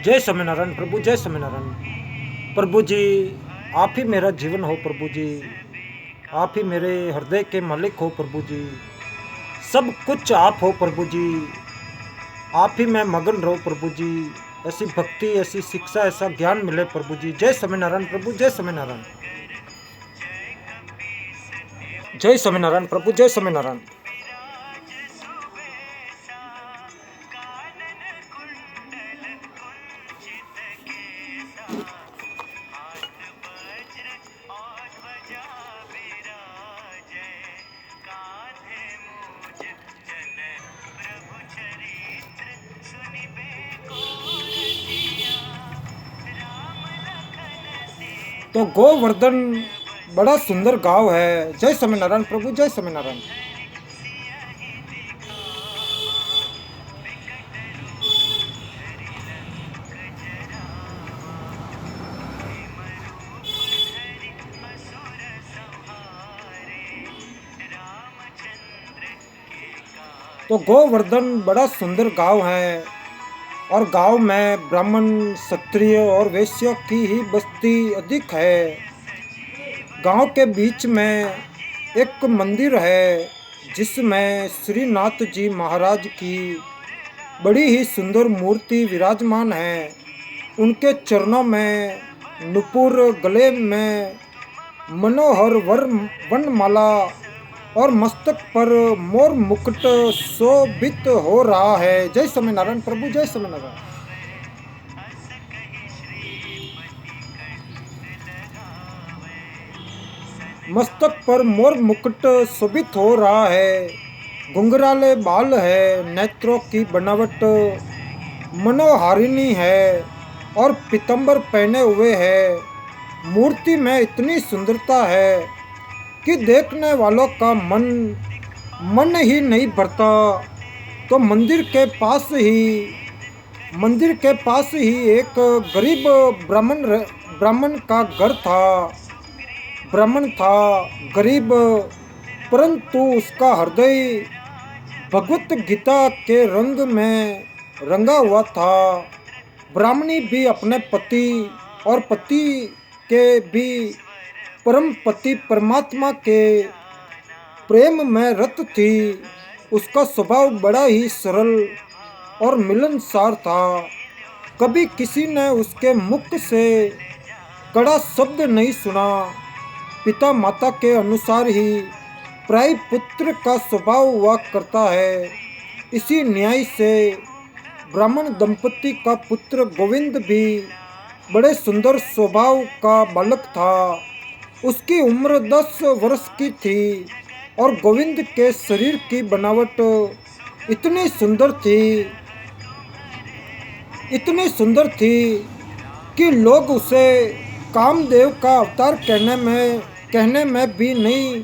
जय स्वामीनारायण प्रभु, जय स्वामीनारायण प्रभु जी। आप ही मेरा जीवन हो प्रभु जी, आप ही मेरे हृदय के मालिक हो प्रभु जी। सब कुछ आप हो प्रभु जी, आप ही मैं मगन रहो प्रभु जी। ऐसी भक्ति, ऐसी शिक्षा, ऐसा ज्ञान मिले प्रभु जी। जय स्वामीनारायण प्रभु, जय स्वामीनारायण। जय स्वामीनारायण प्रभु, जय स्वामीनारायण। तो गोवर्धन बड़ा सुंदर गांव है। जय स्वामीनारायण प्रभु, जय स्वामीनारायण। तो गोवर्धन बड़ा सुंदर गांव है और गांव में ब्राह्मण, क्षत्रिय और वैश्य की ही बस्ती अधिक है। गांव के बीच में एक मंदिर है जिसमें श्रीनाथ जी महाराज की बड़ी ही सुंदर मूर्ति विराजमान है। उनके चरणों में नुपुर, गले में मनोहर वनमाला और मस्तक पर मोर मुकुट शोभित हो रहा है। जय स्वामीनारायण प्रभु, जय स्वामीनारायण। मस्तक पर मोर मुकुट शोभित हो रहा है। घुंघराले बाल है, नेत्रों की बनावट मनोहारिणी है और पीतंबर पहने हुए है। मूर्ति में इतनी सुंदरता है कि देखने वालों का मन ही नहीं भरता। तो मंदिर के पास ही एक गरीब ब्राह्मण का घर था। ब्राह्मण था गरीब, परंतु उसका हृदय भगवत गीता के रंग में रंगा हुआ था। ब्राह्मणी भी अपने पति और पति के भी परम पति परमात्मा के प्रेम में रत थी। उसका स्वभाव बड़ा ही सरल और मिलनसार था। कभी किसी ने उसके मुख से कड़ा शब्द नहीं सुना। पिता माता के अनुसार ही प्राय पुत्र का स्वभाव हुआ करता है। इसी न्याय से ब्राह्मण दंपति का पुत्र गोविंद भी बड़े सुंदर स्वभाव का बालक था। उसकी उम्र 10 वर्ष की थी और गोविंद के शरीर की बनावट इतनी सुंदर थी कि लोग उसे कामदेव का अवतार कहने में भी नहीं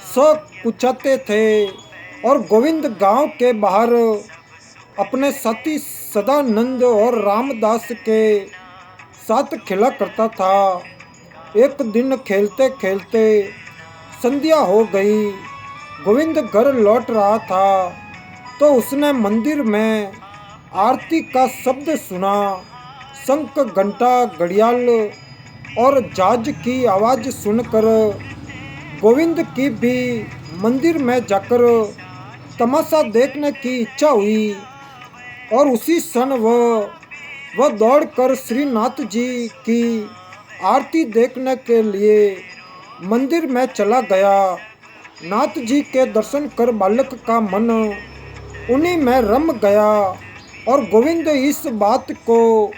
संकुचाते थे। और गोविंद गांव के बाहर अपने साथी सदानंद और रामदास के साथ खेला करता था। एक दिन खेलते खेलते संध्या हो गई। गोविंद घर लौट रहा था तो उसने मंदिर में आरती का शब्द सुना। शंख, घंटा, घड़ियाल और झांझ की आवाज़ सुनकर गोविंद की भी मंदिर में जाकर तमाशा देखने की इच्छा हुई। और उसी क्षण वह दौड़कर श्रीनाथ जी की आरती देखने के लिए मंदिर में चला गया। नाथ जी के दर्शन कर बालक का मन उन्हीं में रम गया और गोविंद इस बात को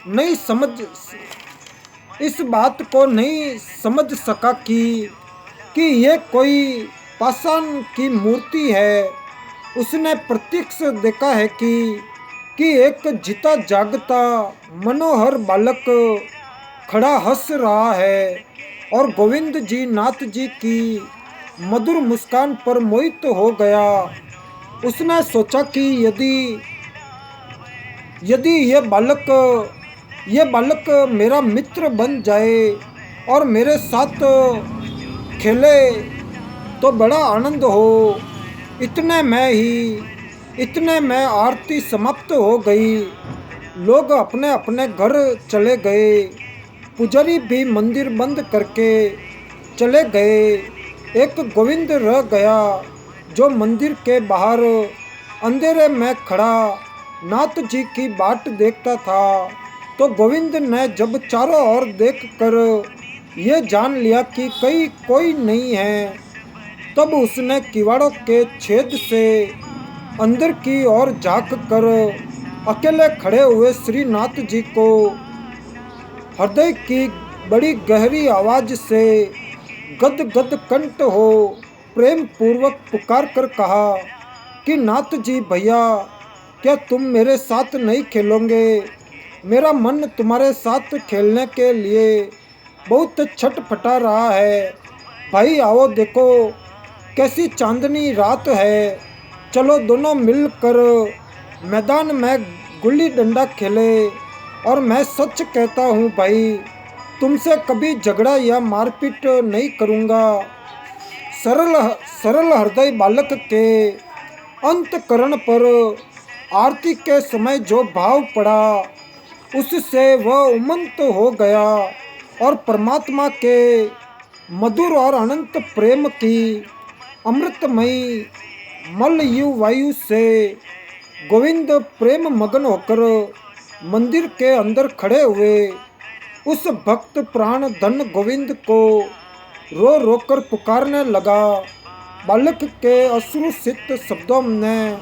नहीं समझ सका कि ये कोई पाषाण की मूर्ति है। उसने प्रत्यक्ष देखा है कि एक जीता जागता मनोहर बालक खड़ा हंस रहा है और गोविंद जी नाथ जी की मधुर मुस्कान पर मोहित हो गया। उसने सोचा कि यदि ये बालक मेरा मित्र बन जाए और मेरे साथ खेले तो बड़ा आनंद हो। इतने में ही इतने में आरती समाप्त हो गई। लोग अपने अपने घर चले गए। पुजारी भी मंदिर बंद करके चले गए। एक गोविंद रह गया जो मंदिर के बाहर अंधेरे में खड़ा नाथ जी की बाट देखता था। तो गोविंद ने जब चारों ओर देखकर ये जान लिया कि कहीं कोई नहीं है, तब उसने किवाड़ों के छेद से अंदर की ओर झांक कर अकेले खड़े हुए श्रीनाथ जी को हृदय की बड़ी गहरी आवाज से गद गद कंठ हो प्रेम पूर्वक पुकार कर कहा कि नाथ जी भैया, क्या तुम मेरे साथ नहीं खेलोगे? मेरा मन तुम्हारे साथ खेलने के लिए बहुत छटपटा रहा है। भाई आओ, देखो कैसी चांदनी रात है। चलो दोनों मिलकर मैदान में गुल्ली डंडा खेले। और मैं सच कहता हूँ भाई, तुमसे कभी झगड़ा या मारपीट नहीं करूँगा। सरल सरल हृदय बालक के अंतकरण पर आरती के समय जो भाव पड़ा, उससे वह उमंत हो गया और परमात्मा के मधुर और अनंत प्रेम की अमृतमयी मलयु वायु से गोविंद प्रेम मगन होकर मंदिर के अंदर खड़े हुए उस भक्त प्राण धन गोविंद को रो रो कर पुकारने लगा। बालक के अश्रुसिक्त शब्दों ने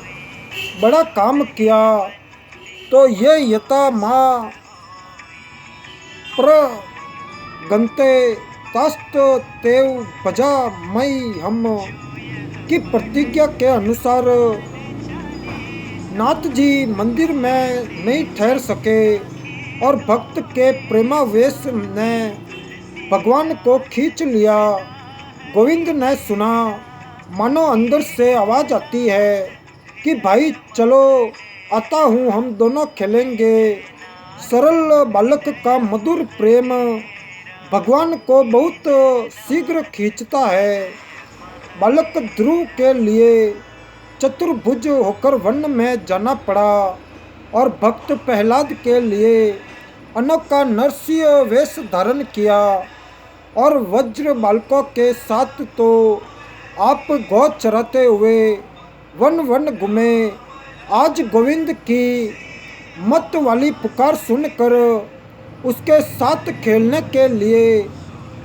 बड़ा काम किया। तो ये यथा माँ प्रगंते तास्त तेव भजा मई हम की प्रतिज्ञा के अनुसार नाथ जी मंदिर में नहीं ठहर सके और भक्त के प्रेमावेश ने भगवान को खींच लिया। गोविंद ने सुना, मानो अंदर से आवाज आती है कि भाई चलो, आता हूँ, हम दोनों खेलेंगे। सरल बालक का मधुर प्रेम भगवान को बहुत शीघ्र खींचता है। बालक ध्रुव के लिए चतुर्भुज होकर वन में जाना पड़ा और भक्त प्रहलाद के लिए अनोखा नरसिंह वेश धारण किया। और वज्र बालकों के साथ तो आप गौ चराते हुए वन वन घूमे। आज गोविंद की मत वाली पुकार सुनकर उसके साथ खेलने के लिए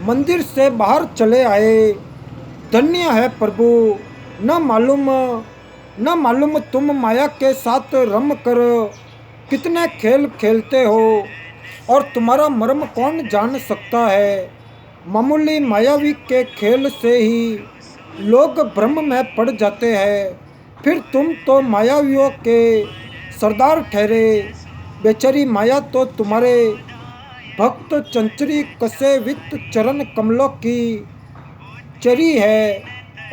मंदिर से बाहर चले आए। धन्य है प्रभु, न मालूम तुम माया के साथ रम कर कितने खेल खेलते हो और तुम्हारा मर्म कौन जान सकता है। मामूली मायावी के खेल से ही लोग भ्रम में पड़ जाते हैं, फिर तुम तो मायावियों के सरदार ठहरे। बेचारी माया तो तुम्हारे भक्त चंचरी कसे वित्त चरण कमलों की चरी है।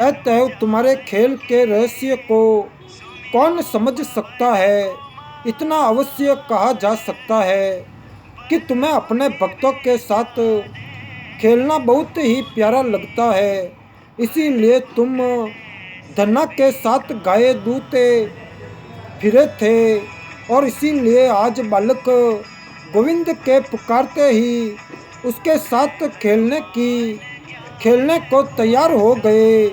अतएव तुम्हारे खेल के रहस्य को कौन समझ सकता है। इतना अवश्य कहा जा सकता है कि तुम्हें अपने भक्तों के साथ खेलना बहुत ही प्यारा लगता है, इसीलिए तुम धन्ना के साथ गाय दूते फिरे थे और इसीलिए आज बालक गोविंद के पुकारते ही उसके साथ खेलने को तैयार हो गए।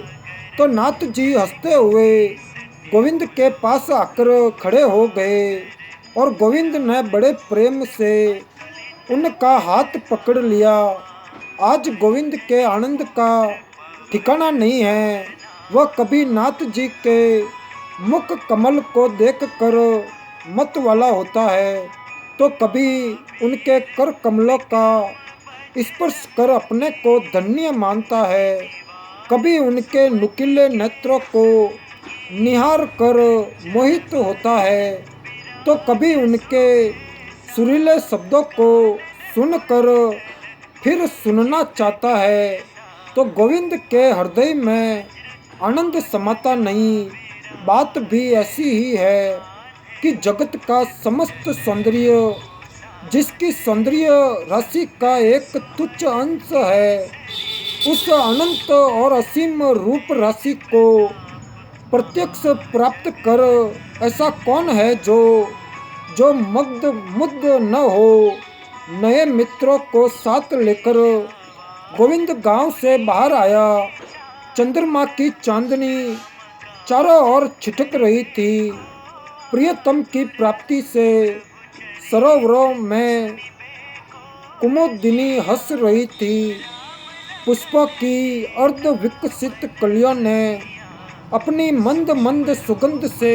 तो नाथ जी हंसते हुए गोविंद के पास आकर खड़े हो गए और गोविंद ने बड़े प्रेम से उनका हाथ पकड़ लिया। आज गोविंद के आनंद का ठिकाना नहीं है। वह कभी नाथ जी के मुख कमल को देखकर मत वाला होता है, तो कभी उनके कर कमलों का स्पर्श कर अपने को धन्य मानता है। कभी उनके नुकीले नेत्रों को निहार कर मोहित होता है, तो कभी उनके सुरीले शब्दों को सुनकर फिर सुनना चाहता है। तो गोविंद के हृदय में आनंद समाता नहीं। बात भी ऐसी ही है कि जगत का समस्त सौंदर्य, जिसकी सौंदर्य राशि का एक तुच्छ अंश है, उस अनंत और असीम रूप राशि को प्रत्यक्ष प्राप्त कर ऐसा कौन है जो जो मग्ध मुग्ध न हो। नए मित्रों को साथ लेकर गोविंद गांव से बाहर आया। चंद्रमा की चांदनी चारों ओर छिटक रही थी। प्रियतम की प्राप्ति से सरोवरों में कुमुदिनी हंस रही थी। पुष्पों की अर्ध विकसित कलियों ने अपनी मंद मंद सुगंध से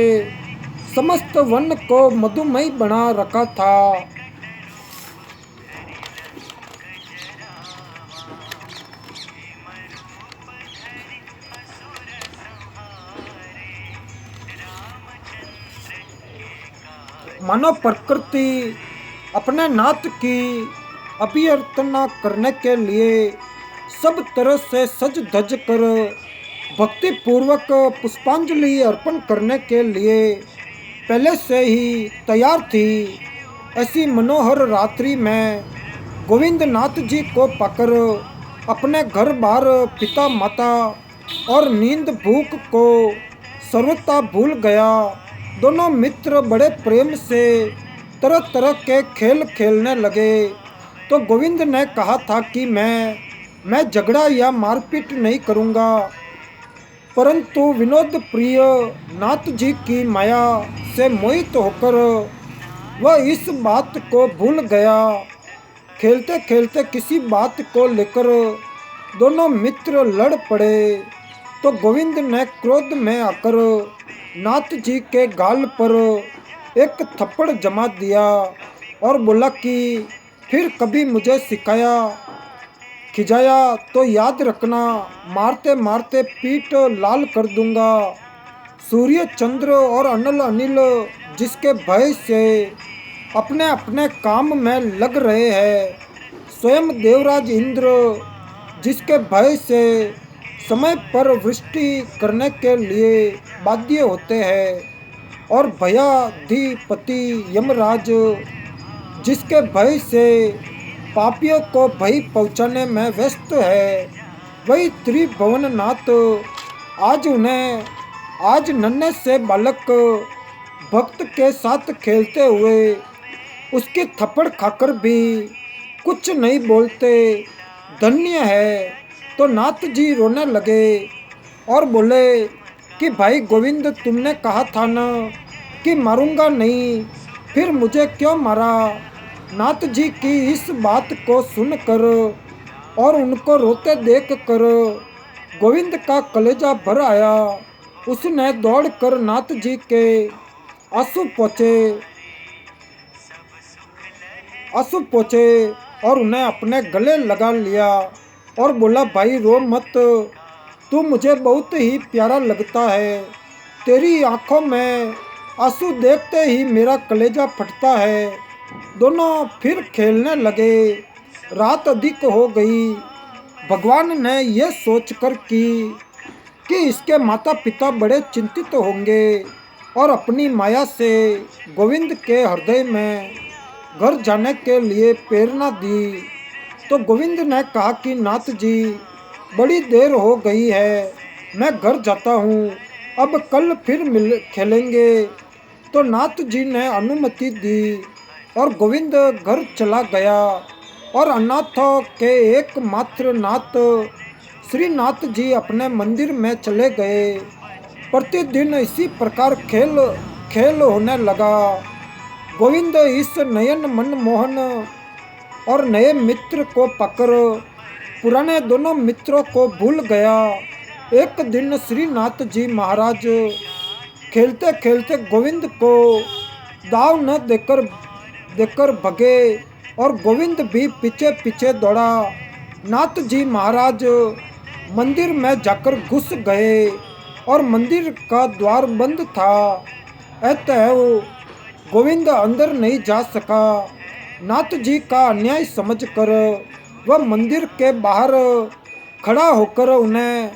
समस्त वन को मधुमय बना रखा था। मानव प्रकृति अपने नाथ की अभ्यर्थना करने के लिए सब तरह से सज धज कर भक्ति पूर्वक पुष्पांजलि अर्पण करने के लिए पहले से ही तैयार थी। ऐसी मनोहर रात्रि में गोविंद नाथ जी को पाकर अपने घर बार पिता माता और नींद भूख को सर्वथा भूल गया। दोनों मित्र बड़े प्रेम से तरह तरह के खेल खेलने लगे। तो गोविंद ने कहा था कि मैं झगड़ा या मारपीट नहीं करूँगा, परंतु विनोद प्रिय नाथ जी की माया से मोहित होकर वह इस बात को भूल गया। खेलते खेलते किसी बात को लेकर दोनों मित्र लड़ पड़े। तो गोविंद ने क्रोध में आकर नाथ जी के गाल पर एक थप्पड़ जमा दिया और बोला कि फिर कभी मुझे सिखाया खिजाया तो याद रखना, मारते मारते पीठ लाल कर दूंगा। सूर्य चंद्र और अनल अनिल जिसके भय से अपने अपने काम में लग रहे हैं, स्वयं देवराज इंद्र जिसके भय से समय पर वृष्टि करने के लिए बाध्य होते हैं, और भयाधिपति यमराज जिसके भय से पापियों को भय पहुँचाने में व्यस्त है, वही त्रिभुवन नाथ आज नन्हे से बालक भक्त के साथ खेलते हुए उसकी थप्पड़ खाकर भी कुछ नहीं बोलते, धन्य है। तो नाथ जी रोने लगे और बोले कि भाई गोविंद, तुमने कहा था ना कि मारूंगा नहीं, फिर मुझे क्यों मारा। नाथ जी की इस बात को सुनकर और उनको रोते देख कर गोविंद का कलेजा भर आया। उसने दौड़कर नाथ जी के आंसू पोंछे और उन्हें अपने गले लगा लिया और बोला, भाई रो मत, तू मुझे बहुत ही प्यारा लगता है। तेरी आंखों में आंसू देखते ही मेरा कलेजा फटता है। दोनों फिर खेलने लगे। रात अधिक हो गई। भगवान ने यह सोचकर कि इसके माता पिता बड़े चिंतित होंगे और अपनी माया से गोविंद के हृदय में घर जाने के लिए प्रेरणा दी। तो गोविंद ने कहा कि नाथ जी, बड़ी देर हो गई है, मैं घर जाता हूँ, अब कल फिर खेलेंगे। तो नाथ जी ने अनुमति दी और गोविंद घर चला गया और अनाथों के एकमात्र नाथ श्री नाथ जी अपने मंदिर में चले गए। प्रतिदिन इसी प्रकार खेल होने लगा। गोविंद इस नयन मनमोहन और नए मित्र को पकड़ पुराने दोनों मित्रों को भूल गया। एक दिन श्री नाथ जी महाराज खेलते खेलते गोविंद को दाव न देकर भगे और गोविंद भी पीछे पीछे दौड़ा। नाथ जी महाराज मंदिर में जाकर घुस गए और मंदिर का द्वार बंद था, अतः गोविंद अंदर नहीं जा सका। नाथ जी का अन्याय समझकर वह मंदिर के बाहर खड़ा होकर उन्हें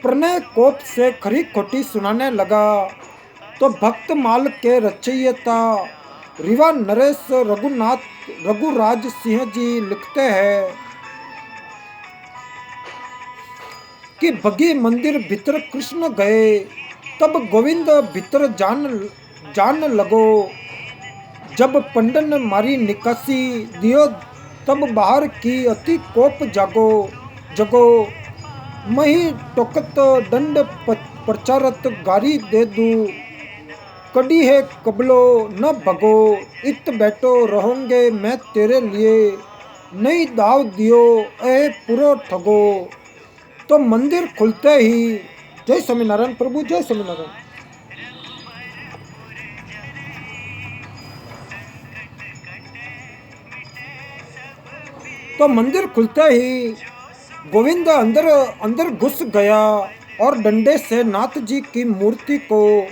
प्रणय कोप से खरी खोटी सुनाने लगा। तो भक्तमाल के रचयिता रीवा नरेश रघुराज सिंह जी लिखते हैं कि भगी मंदिर भीतर कृष्ण गए, तब गोविंद भीतर जान लगो। जब पंडन मारी निकासी दियो, तब बाहर की अति कोप जगो। मही टोकत दंड प्रचारत गारी दे दू, कड़ी है कबलो न भगो। इत बैठो रहोगे मैं तेरे लिए, नहीं दाव दियो ए पूरो ठगो। तो मंदिर खुलते ही, जय स्वामीनारायण प्रभु, जय स्वामीनारायण। तो मंदिर खुलते ही गोविंद अंदर घुस गया और डंडे से नाथ जी की मूर्ति को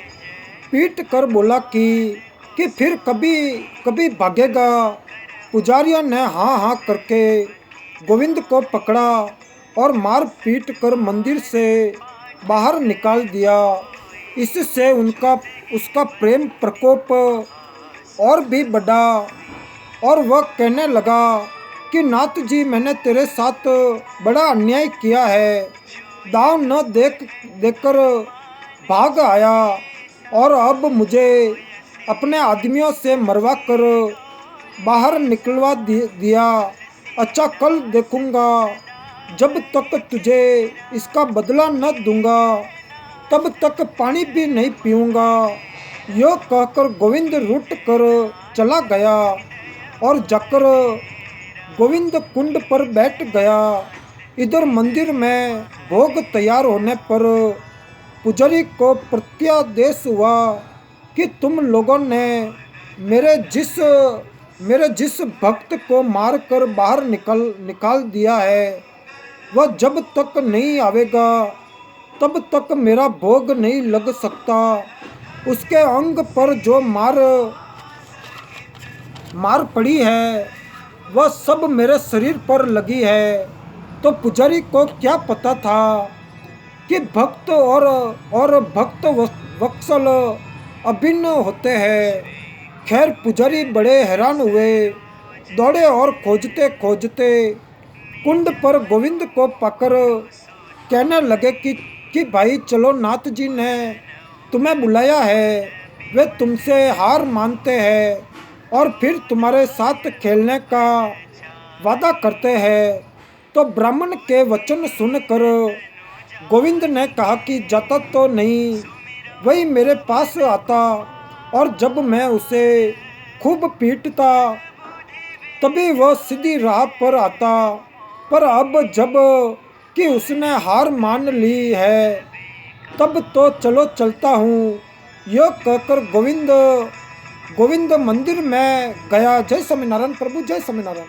पीट कर बोला कि फिर कभी भागेगा। पुजारियों ने हाँ हाँ करके गोविंद को पकड़ा और मार पीट कर मंदिर से बाहर निकाल दिया। इससे उसका प्रेम प्रकोप और भी बढ़ा और वह कहने लगा कि नाथ जी, मैंने तेरे साथ बड़ा अन्याय किया है। दाव न देकर भाग आया और अब मुझे अपने आदमियों से मरवा कर बाहर निकलवा दिया। अच्छा, कल देखूंगा, जब तक तुझे इसका बदला न दूंगा तब तक पानी भी नहीं पीऊंगा। यो कहकर गोविंद रूठ कर चला गया और जाकर गोविंद कुंड पर बैठ गया। इधर मंदिर में भोग तैयार होने पर पुजारी को प्रत्यादेश हुआ कि तुम लोगों ने मेरे जिस भक्त को मारकर बाहर निकाल दिया है, वह जब तक नहीं आवेगा तब तक मेरा भोग नहीं लग सकता। उसके अंग पर जो मार पड़ी है वह सब मेरे शरीर पर लगी है। तो पुजारी को क्या पता था कि भक्त और भक्त वत्सल अभिन्न होते हैं। खैर, पुजारी बड़े हैरान हुए, दौड़े और खोजते कुंड पर गोविंद को पाकर कहने लगे कि भाई चलो, नाथ जी ने तुम्हें बुलाया है। वे तुमसे हार मानते हैं और फिर तुम्हारे साथ खेलने का वादा करते हैं। तो ब्राह्मण के वचन सुनकर गोविंद ने कहा कि जाता तो नहीं, वही मेरे पास आता और जब मैं उसे खूब पीटता तभी वह सीधी राह पर आता। पर अब जब कि उसने हार मान ली है, तब तो चलो चलता हूँ। यह कहकर गोविंद मंदिर में गया। जय स्वामीनारायण प्रभु, जय स्वामीनारायण।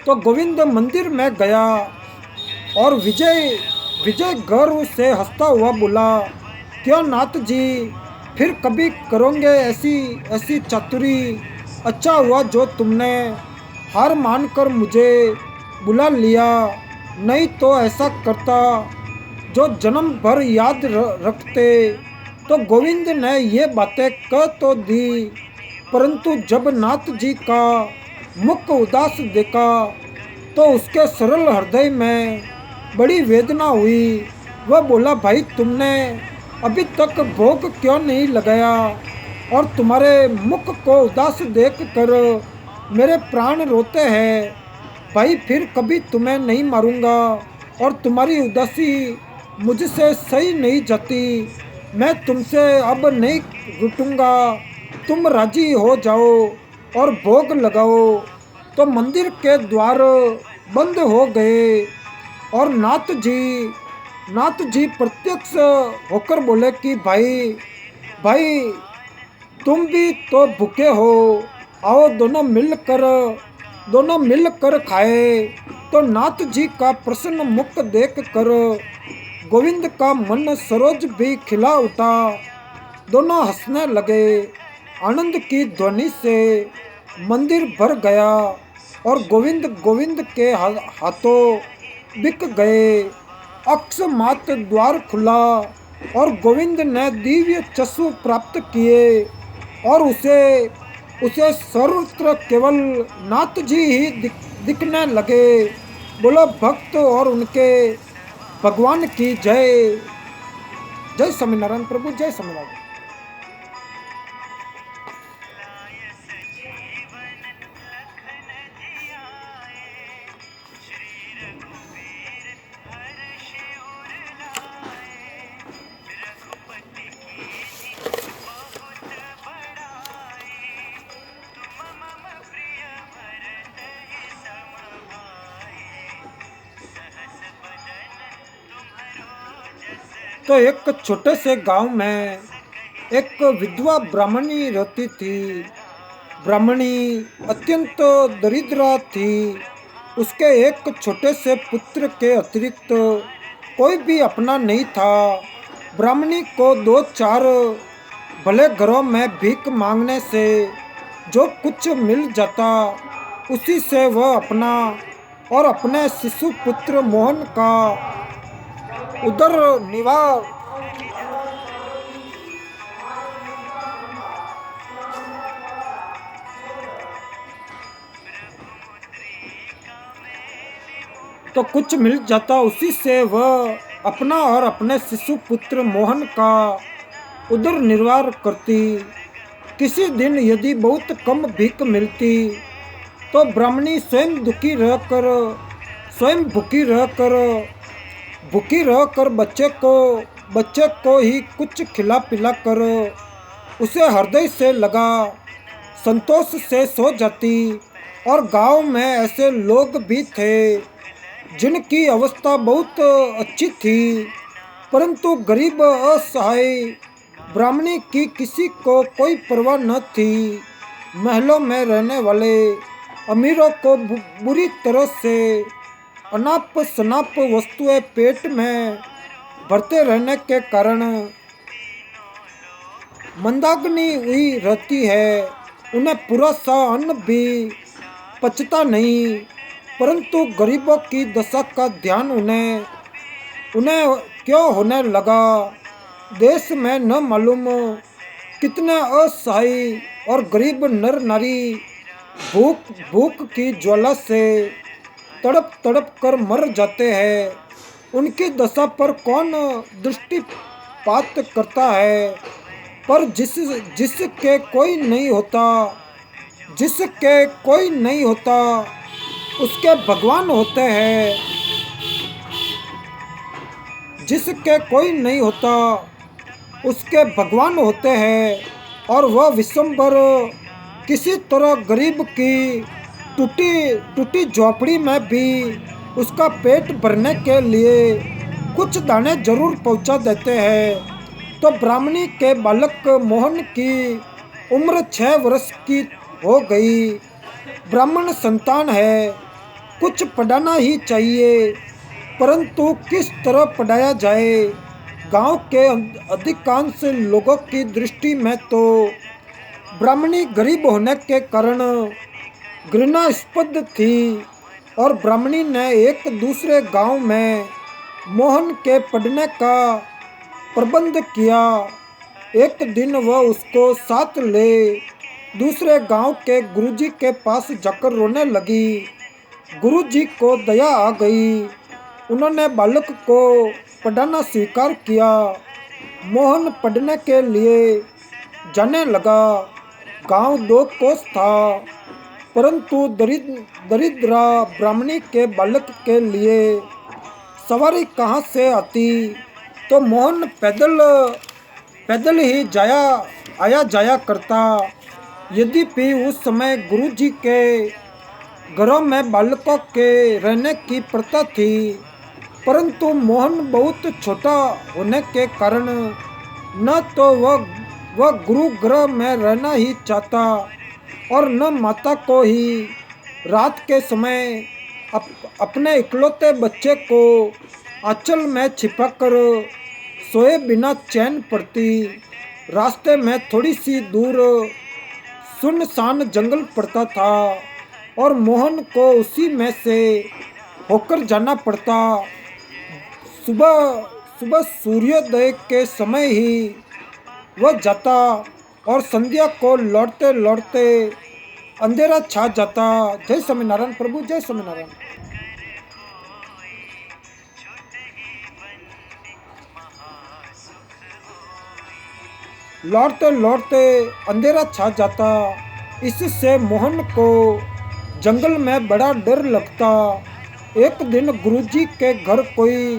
तो गोविंद मंदिर में गया और विजय गर्व से हंसता हुआ बोला, क्यों नाथ जी, फिर कभी करोगे ऐसी चातुरी। अच्छा हुआ जो तुमने हार मानकर मुझे बुला लिया, नहीं तो ऐसा करता जो जन्म भर याद रखते। तो गोविंद ने ये बातें कह तो दी, परंतु जब नाथ जी का मुख उदास देखा तो उसके सरल हृदय में बड़ी वेदना हुई। वह बोला, भाई तुमने अभी तक भोग क्यों नहीं लगाया, और तुम्हारे मुख को उदास देख कर मेरे प्राण रोते हैं। भाई फिर कभी तुम्हें नहीं मारूंगा और तुम्हारी उदासी मुझसे सही नहीं जाती। मैं तुमसे अब नहीं रुठूंगा, तुम राजी हो जाओ और भोग लगाओ। तो मंदिर के द्वार बंद हो गए और नाथ जी प्रत्यक्ष होकर बोले कि भाई तुम भी तो भूखे हो, आओ दोनों मिलकर खाए। तो नाथ जी का प्रसन्न मुख देख कर गोविंद का मन सरोज भी खिला उठा। दोनों हंसने लगे। आनंद की ध्वनि से मंदिर भर गया और गोविंद के हाथों बिक गए। अकस्मात द्वार खुला और गोविंद ने दिव्य चक्षु प्राप्त किए और उसे सर्वत्र केवल नाथ जी ही दिखने लगे। बोलो भक्त और उनके भगवान की जय। जय स्वामीनारायण प्रभु, जय स्वामीनारायण। तो एक छोटे से गांव में एक विधवा ब्राह्मणी रहती थी। ब्राह्मणी अत्यंत दरिद्र थी। उसके एक छोटे से पुत्र के अतिरिक्त कोई भी अपना नहीं था। ब्राह्मणी को दो चार भले घरों में भीख मांगने से जो कुछ मिल जाता उसी से वह अपना और अपने शिशु पुत्र मोहन का उदर निवार तो कुछ मिल जाता उसी से वह अपना और अपने शिशु पुत्र मोहन का उदर निर्वाह करती। किसी दिन यदि बहुत कम भीख मिलती तो ब्राह्मणी स्वयं भूखी रहकर बच्चे को ही कुछ खिला पिला कर उसे हृदय से लगा संतोष से सो जाती। और गांव में ऐसे लोग भी थे जिनकी अवस्था बहुत अच्छी थी, परंतु गरीब असहाय ब्राह्मणी की किसी को कोई परवाह न थी। महलों में रहने वाले अमीरों को बुरी तरह से अनाप शनाप वस्तुएं पेट में भरते रहने के कारण मंदाग्नि हुई रहती है। उन्हें पूरा सा अन्न भी पचता नहीं, परंतु गरीबों की दशा का ध्यान उन्हें क्यों होने लगा। देश में न मालूम कितने असहाय और गरीब नर नारी भूख की ज्वाला से तड़प तड़प कर मर जाते हैं। उनकी दशा पर कौन दृष्टिपात करता है। पर जिसके कोई नहीं होता उसके भगवान होते हैं। जिसके कोई नहीं होता उसके भगवान होते हैं। और वह विश्वम्भर किसी तरह गरीब की टूटी झोपड़ी में भी उसका पेट भरने के लिए कुछ दाने जरूर पहुंचा देते हैं। तो ब्राह्मणी के बालक मोहन की उम्र 6 वर्ष की हो गई। ब्राह्मण संतान है, कुछ पढ़ाना ही चाहिए, परंतु किस तरह पढ़ाया जाए। गांव के अधिकांश लोगों की दृष्टि में तो ब्राह्मणी गरीब होने के कारण घृणास्पद थी। और ब्राह्मणी ने एक दूसरे गांव में मोहन के पढ़ने का प्रबंध किया। एक दिन वह उसको साथ ले दूसरे गांव के गुरुजी के पास जाकर रोने लगी। गुरुजी को दया आ गई। उन्होंने बालक को पढ़ाना स्वीकार किया। मोहन पढ़ने के लिए जाने लगा। गांव 2 कोस था, परंतु दरिद्रा ब्राह्मणी के बालक के लिए सवारी कहाँ से आती। तो मोहन पैदल ही आया जाया करता। यद्यपि उस समय गुरुजी के घरों में बालकों के रहने की प्रथा थी, परंतु मोहन बहुत छोटा होने के कारण न तो वह गुरु गृह में रहना ही चाहता और न माता को ही रात के समय अपने इकलौते बच्चे को आंचल में छिपाकर सोए बिना चैन पड़ती। रास्ते में थोड़ी सी दूर सुनसान जंगल पड़ता था और मोहन को उसी में से होकर जाना पड़ता। सुबह सूर्योदय के समय ही वह जाता और संध्या को लौटते लौटते अंधेरा छा जाता। जय स्वामीनारायण प्रभु, जय स्वामीनारायण। लौटते लौटते अंधेरा छा जाता। इससे मोहन को जंगल में बड़ा डर लगता। एक दिन गुरुजी के घर कोई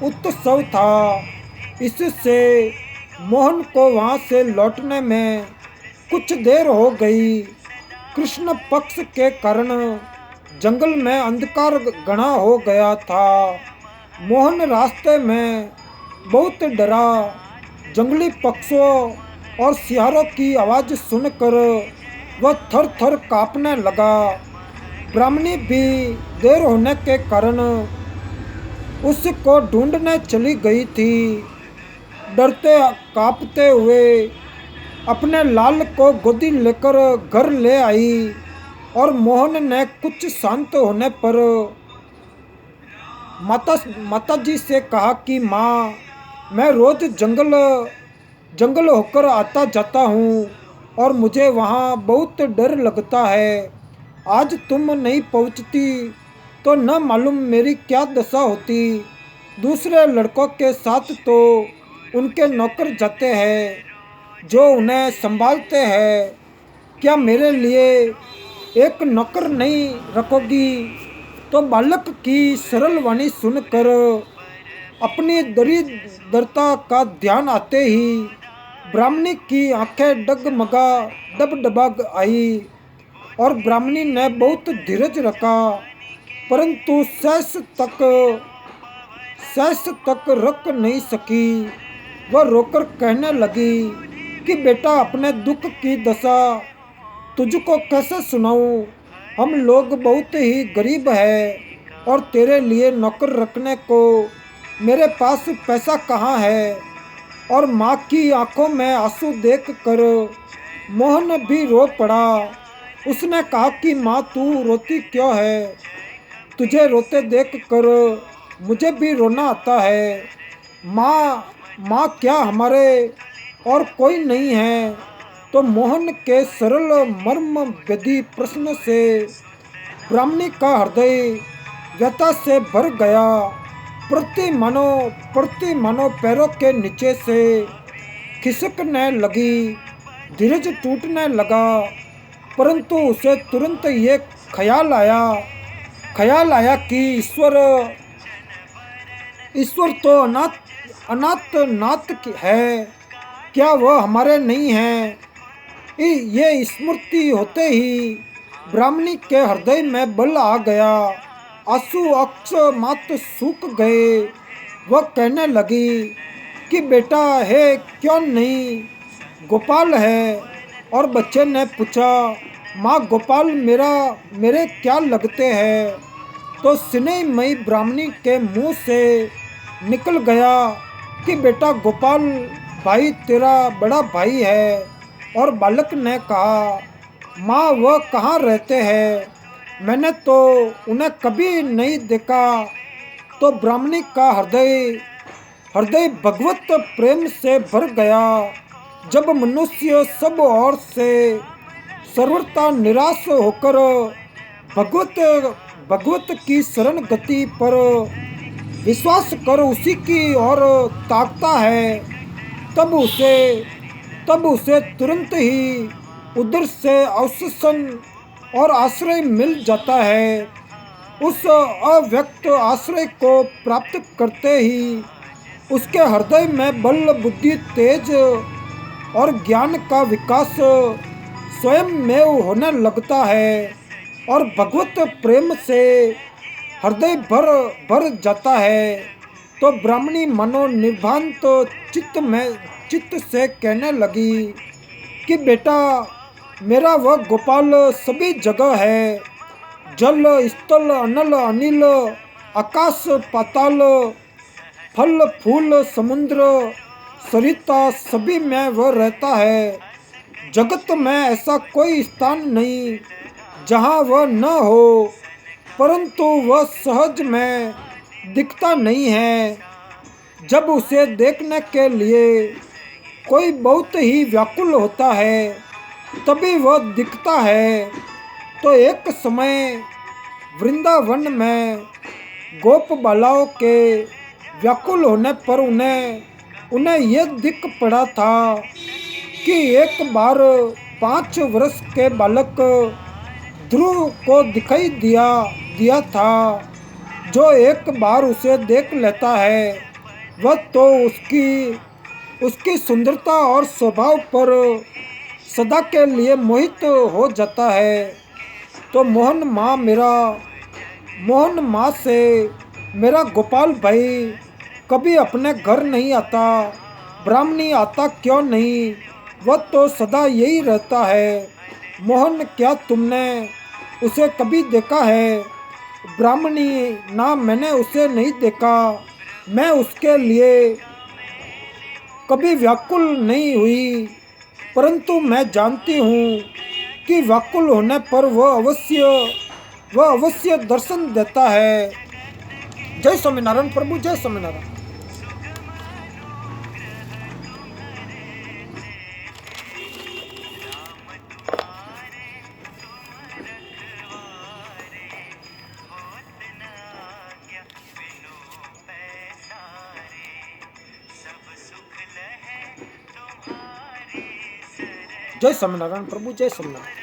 उत्सव था। इससे मोहन को वहाँ से लौटने में कुछ देर हो गई। कृष्ण पक्ष के कारण जंगल में अंधकार घना हो गया था। मोहन रास्ते में बहुत डरा। जंगली पक्षियों और सियारों की आवाज़ सुनकर वह थर थर काँपने लगा। ब्राह्मणी भी देर होने के कारण उसको ढूंढने चली गई थी। डरते काँपते हुए अपने लाल को गोदी लेकर घर ले आई और मोहन ने कुछ शांत होने पर माताजी से कहा कि माँ, मैं रोज जंगल होकर आता जाता हूँ और मुझे वहाँ बहुत डर लगता है। आज तुम नहीं पहुँचती तो न मालूम मेरी क्या दशा होती। दूसरे लड़कों के साथ तो उनके नौकर जाते हैं जो उन्हें संभालते हैं। क्या मेरे लिए एक नौकर नहीं रखोगी? तो बालक की सरल वाणी सुनकर अपनी दरिद्रता का ध्यान आते ही ब्राह्मणी की आंखें डगमगा डबडबा आई और ब्राह्मणी ने बहुत धीरज रखा, परंतु सहस तक रख नहीं सकी। वह रोकर कहने लगी कि बेटा, अपने दुख की दशा तुझको कैसे सुनाऊं? हम लोग बहुत ही गरीब हैं और तेरे लिए नौकर रखने को मेरे पास पैसा कहाँ है। और माँ की आंखों में आंसू देख कर मोहन भी रो पड़ा। उसने कहा कि माँ, तू रोती क्यों है? तुझे रोते देख कर मुझे भी रोना आता है। माँ क्या हमारे और कोई नहीं है? तो मोहन के सरल मर्म वेदी प्रश्न से ब्राह्मणी का हृदय व्यथा से भर गया। प्रति मानो पैरों के नीचे से खिसकने लगी। धीरज टूटने लगा, परंतु उसे तुरंत ये ख्याल आया कि ईश्वर तो अनाथ है। क्या वह हमारे नहीं है? ये स्मृति होते ही ब्राह्मणी के हृदय में बल आ गया। आंसू अकस्मात सूख गए। वह कहने लगी कि बेटा है क्यों नहीं? गोपाल है। और बच्चे ने पूछा, माँ, गोपाल मेरे क्या लगते हैं? तो स्नेहमयी ब्राह्मणी के मुंह से निकल गया कि बेटा, गोपाल भाई तेरा बड़ा भाई है। और बालक ने कहा, माँ, वह कहाँ रहते हैं? मैंने तो उन्हें कभी नहीं देखा। तो ब्राह्मणी का हृदय भगवत प्रेम से भर गया। जब मनुष्य सब ओर से सर्वथा निराश होकर भगवत की शरण गति पर विश्वास कर उसी की ओर ताकता है, तब उसे तुरंत ही उधर से आश्वासन और आश्रय मिल जाता है। उस अव्यक्त आश्रय को प्राप्त करते ही उसके हृदय में बल, बुद्धि, तेज और ज्ञान का विकास स्वयं में होने लगता है और भगवत प्रेम से हृदय भर जाता है। तो ब्राह्मणी मनोनिर्भांत चित्त से कहने लगी कि बेटा, मेरा वह गोपाल सभी जगह है। जल, स्थल, अनल, अनिल, आकाश, पाताल, फल, फूल, समुद्र, सरिता, सभी में वह रहता है। जगत में ऐसा कोई स्थान नहीं जहाँ वह न हो, परंतु वह सहज में दिखता नहीं है। जब उसे देखने के लिए कोई बहुत ही व्याकुल होता है, तभी वह दिखता है। तो एक समय वृंदावन में गोप बालाओं के व्याकुल होने पर उन्हें ये दिख पड़ा था कि एक बार 5 वर्ष के बालक ध्रुव को दिखाई दिया था। जो एक बार उसे देख लेता है वह तो उसकी सुंदरता और स्वभाव पर सदा के लिए मोहित हो जाता है। तो मोहन माँ से मेरा गोपाल भाई कभी अपने घर नहीं आता। ब्राह्मणी आता क्यों नहीं, वह तो सदा यही रहता है। मोहन, क्या तुमने उसे कभी देखा है? ब्राह्मणी, ना, मैंने उसे नहीं देखा। मैं उसके लिए कभी व्याकुल नहीं हुई, परंतु मैं जानती हूँ कि व्याकुल होने पर वह अवश्य दर्शन देता है। जय स्वामीनारायण प्रभु, जय स्वामीनारायण। जय स्वामीनारायण प्रभु, जय स्वामीनारायण।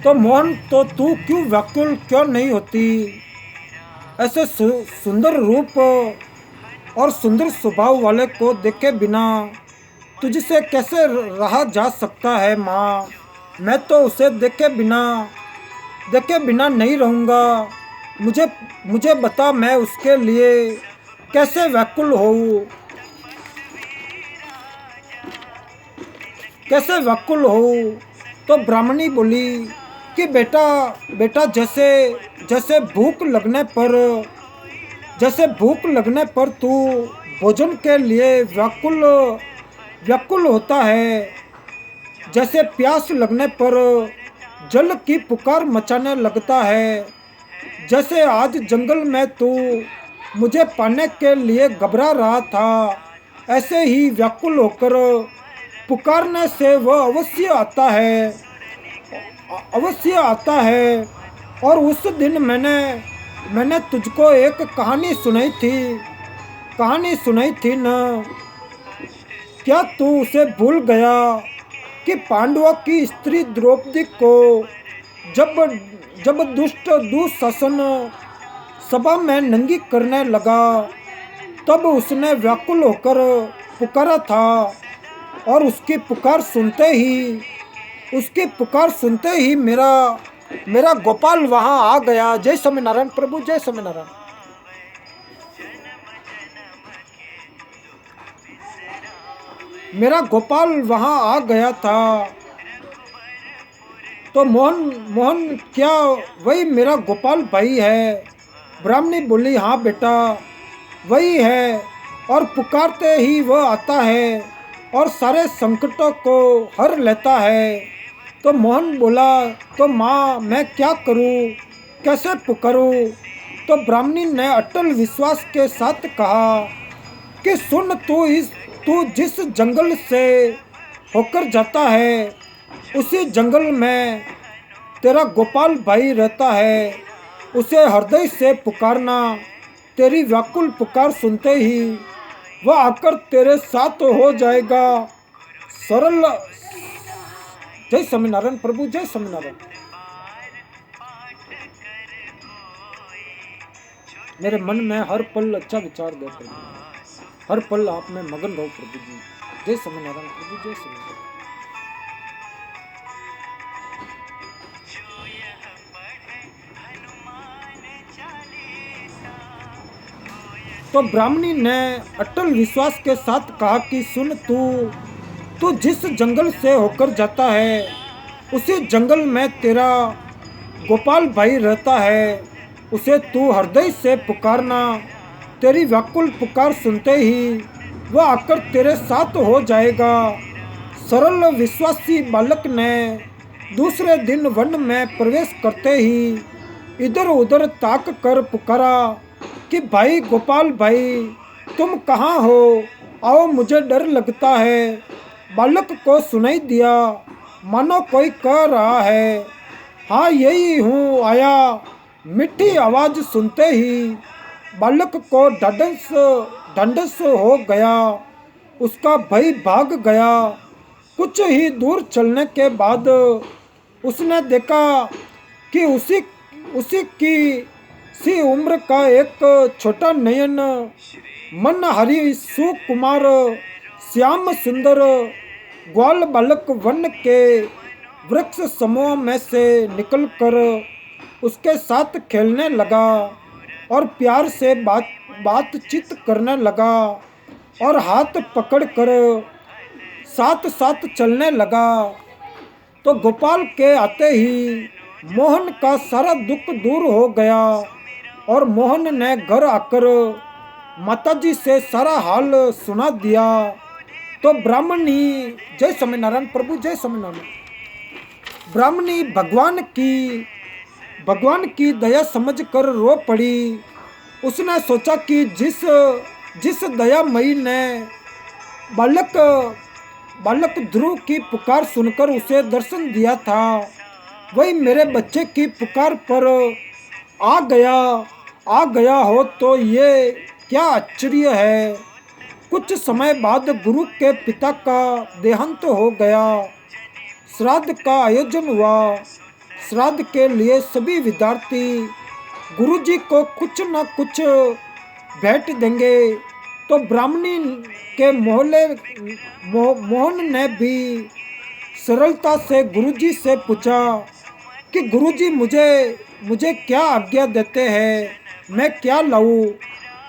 तो मोहन, तो तू क्यों व्याकुल क्यों नहीं होती? ऐसे सुंदर रूप और सुंदर स्वभाव वाले को देखे बिना तुझसे कैसे रहा जा सकता है माँ? मैं तो उसे देखे बिना नहीं रहूँगा। मुझे बता, मैं उसके लिए कैसे व्याकुल हो? तो ब्राह्मणी बोली कि बेटा जैसे भूख लगने पर तू भोजन के लिए व्याकुल होता है, जैसे प्यास लगने पर जल की पुकार मचाने लगता है, जैसे आज जंगल में तू मुझे पाने के लिए घबरा रहा था, ऐसे ही व्याकुल होकर पुकारने से वह अवश्य आता है। और उस दिन मैंने तुझको एक कहानी सुनाई थी न? क्या तू उसे भूल गया कि पांडवों की स्त्री द्रौपदी को जब दुष्ट दुशासन सभा में नंगी करने लगा तब उसने व्याकुल होकर पुकारा था, और उसकी पुकार सुनते ही मेरा गोपाल वहां आ गया। जय स्वामीनारायण प्रभु, जय स्वामीनारायण। मेरा गोपाल वहां आ गया था। तो मोहन, क्या वही मेरा गोपाल भाई है? ब्राह्मणी बोली, हाँ बेटा, वही है, और पुकारते ही वह आता है और सारे संकटों को हर लेता है। तो मोहन बोला, तो माँ, मैं क्या करूँ, कैसे पुकारूँ? तो ब्राह्मणी ने अटल विश्वास के साथ कहा कि सुन, तू जिस जंगल से होकर जाता है उसी जंगल में तेरा गोपाल भाई रहता है। उसे हृदय से पुकारना, तेरी व्याकुल पुकार सुनते ही वह आकर तेरे साथ हो जाएगा। सरल। जय स्वामीनारायण प्रभु, जय स्वामीनारायण। मेरे मन में हर पल अच्छा विचार दे प्रभु, हर पल आप में मगन रहो प्रभु जी। जय स्वामीनारायण प्रभु, जय स्वामीनारायण। तो ब्राह्मणी ने अटल विश्वास के साथ कहा कि सुन, तू जिस जंगल से होकर जाता है उसी जंगल में तेरा गोपाल भाई रहता है। उसे तू हृदय से पुकारना, तेरी व्याकुल पुकार सुनते ही वह आकर तेरे साथ हो जाएगा। सरल विश्वासी बालक ने दूसरे दिन वन में प्रवेश करते ही इधर उधर ताक कर पुकारा कि भाई गोपाल भाई, तुम कहाँ हो? आओ, मुझे डर लगता है। बालक को सुनाई दिया, मानो कोई कह रहा है, हाँ यही हूँ, आया। मीठी आवाज़ सुनते ही बालक को ढंढस हो गया। उसका भय भाग गया। कुछ ही दूर चलने के बाद उसने देखा कि उसी की सी उम्र का एक छोटा नयन मनहरी सुकुमार श्याम सुंदर ग्वाल बालक वन के वृक्ष समूह में से निकलकर उसके साथ खेलने लगा और प्यार से बातचीत करने लगा और हाथ पकड़कर साथ साथ चलने लगा। तो गोपाल के आते ही मोहन का सारा दुख दूर हो गया और मोहन ने घर आकर माताजी से सारा हाल सुना दिया। तो ब्राह्मणी, जय स्वामीनारायण प्रभु, जय स्वामीनारायण। ब्राह्मणी भगवान की दया समझकर रो पड़ी। उसने सोचा कि जिस दयामयी ने बालक ध्रुव की पुकार सुनकर उसे दर्शन दिया था, वही मेरे बच्चे की पुकार पर आ गया हो तो ये क्या आश्चर्य है। कुछ समय बाद गुरु के पिता का देहांत हो गया। श्राद्ध का आयोजन हुआ। श्राद्ध के लिए सभी विद्यार्थी गुरुजी को कुछ न कुछ भेंट देंगे। तो ब्राह्मणी के मोहन ने भी सरलता से गुरुजी से पूछा कि गुरुजी मुझे क्या आज्ञा देते हैं, मैं क्या लाऊं?